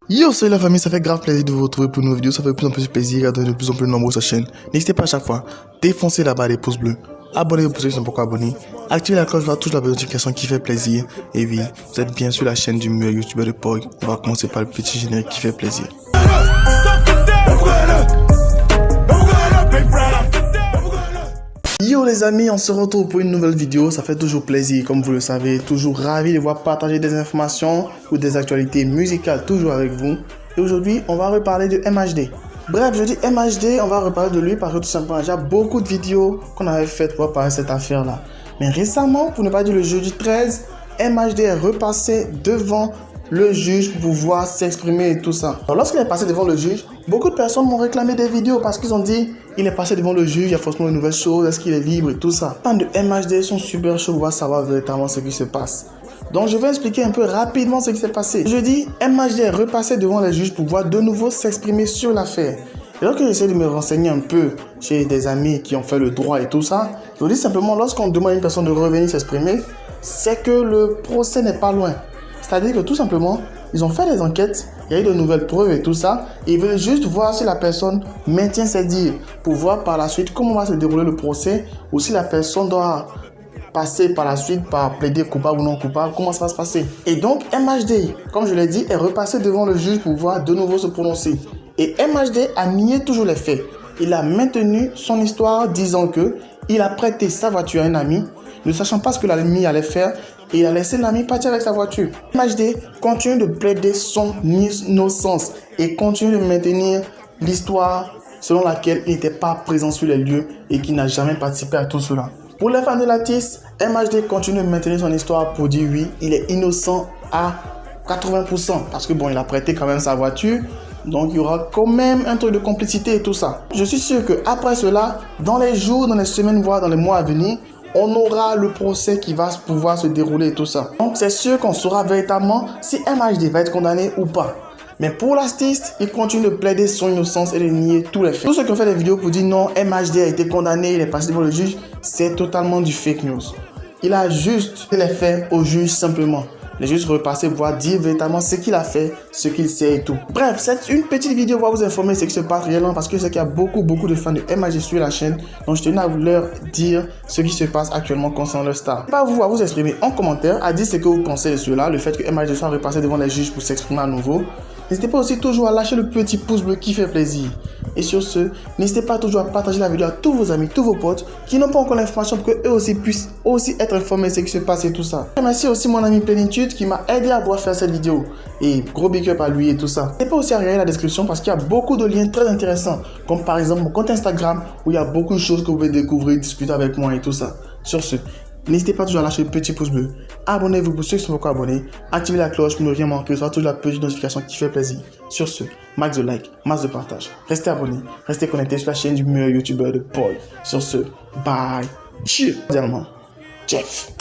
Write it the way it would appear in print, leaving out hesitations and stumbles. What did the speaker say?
Yo, salut la famille, ça fait grave plaisir de vous retrouver pour une nouvelle vidéo. Ça fait de plus en plus plaisir de plus en plus nombreux sur la chaîne. N'hésitez pas à chaque fois, défoncez là-bas les pouces bleus. Abonnez-vous pour ceux qui sont pas encore abonnés. Activez la cloche, voir toujours la notification qui fait plaisir. Et oui, vous êtes bien sur la chaîne du meilleur youtubeur de Pog. On va commencer par le petit générique qui fait plaisir. Yo les amis, on se retrouve pour une nouvelle vidéo, ça fait toujours plaisir, comme vous le savez, toujours ravi de voir partager des informations ou des actualités musicales toujours avec vous. Et aujourd'hui, on va reparler de MHD. Bref, je dis MHD, on va reparler de lui parce que tout simplement, il y a beaucoup de vidéos qu'on avait faites pour parler de cette affaire-là. Mais récemment, pour ne pas dire le jeudi 13, MHD est repassé devant le juge pour pouvoir s'exprimer et tout ça. Alors, lorsqu'il est passé devant le juge, beaucoup de personnes m'ont réclamé des vidéos parce qu'ils ont dit il est passé devant le juge, il y a forcément une nouvelle chose, est-ce qu'il est libre et tout ça. Les fans de MHD sont super chauds pour savoir véritablement ce qui se passe. Donc je vais expliquer un peu rapidement ce qui s'est passé. Je dis MHD est repassé devant les juges pour pouvoir de nouveau s'exprimer sur l'affaire. Et lorsque j'essaie de me renseigner un peu chez des amis qui ont fait le droit et tout ça, je dis simplement lorsqu'on demande à une personne de revenir s'exprimer, c'est que le procès n'est pas loin. C'est-à-dire que tout simplement, ils ont fait des enquêtes, il y a eu de nouvelles preuves et tout ça, et ils veulent juste voir si la personne maintient ses dires pour voir par la suite comment va se dérouler le procès ou si la personne doit passer par la suite par plaider coupable ou non coupable, comment ça va se passer. Et donc MHD, comme je l'ai dit, est repassé devant le juge pour pouvoir de nouveau se prononcer. Et MHD a nié toujours les faits. Il a maintenu son histoire disant que il a prêté sa voiture à un ami, ne sachant pas ce que l'ami allait faire, et il a laissé l'ami partir avec sa voiture. MHD continue de plaider son innocence et continue de maintenir l'histoire selon laquelle il n'était pas présent sur les lieux et qu'il n'a jamais participé à tout cela. Pour les fans de l'artiste, MHD continue de maintenir son histoire pour dire oui, il est innocent à 80% parce que bon, il a prêté quand même sa voiture. Donc il y aura quand même un truc de complicité et tout ça. Je suis sûr qu'après cela, dans les jours, dans les semaines, voire dans les mois à venir, on aura le procès qui va pouvoir se dérouler et tout ça. Donc c'est sûr qu'on saura véritablement si MHD va être condamné ou pas. Mais pour l'artiste, il continue de plaider son innocence et de nier tous les faits. Tous ceux qui ont fait des vidéos pour dire non, MHD a été condamné, il est passé devant le juge, c'est totalement du fake news. Il a juste fait les faits au juge simplement. Les juges repasser pour dire véritablement ce qu'il a fait, ce qu'il sait et tout. Bref, c'est une petite vidéo pour vous informer ce qui se passe réellement parce que je sais qu'il y a beaucoup de fans de MHD sur la chaîne. Donc je tenais à vous leur dire ce qui se passe actuellement concernant leur star. Pas vous à vous exprimer en commentaire, à dire ce que vous pensez de cela, le fait que MHD soit repassé devant les juges pour s'exprimer à nouveau. N'hésitez pas aussi toujours à lâcher le petit pouce bleu qui fait plaisir. Et sur ce, n'hésitez pas toujours à partager la vidéo à tous vos amis, tous vos potes qui n'ont pas encore l'information pour qu'eux aussi puissent être informés de ce qui se passe et tout ça. Et merci aussi mon ami Plénitude qui m'a aidé à pouvoir faire cette vidéo. Et gros big up à lui et tout ça. N'hésitez pas aussi à regarder la description parce qu'il y a beaucoup de liens très intéressants. Comme par exemple mon compte Instagram où il y a beaucoup de choses que vous pouvez découvrir, discuter avec moi et tout ça. Sur ce, n'hésitez pas toujours à lâcher le petit pouce bleu. Abonnez-vous pour ceux qui sont encore abonnés. Activez la cloche pour ne rien manquer. Soit toujours la petite notification qui fait plaisir. Sur ce, max de like, max de partage. Restez abonnés. Restez connectés sur la chaîne du meilleur youtubeur de Pog. Sur ce, bye. Cheers. Jeff.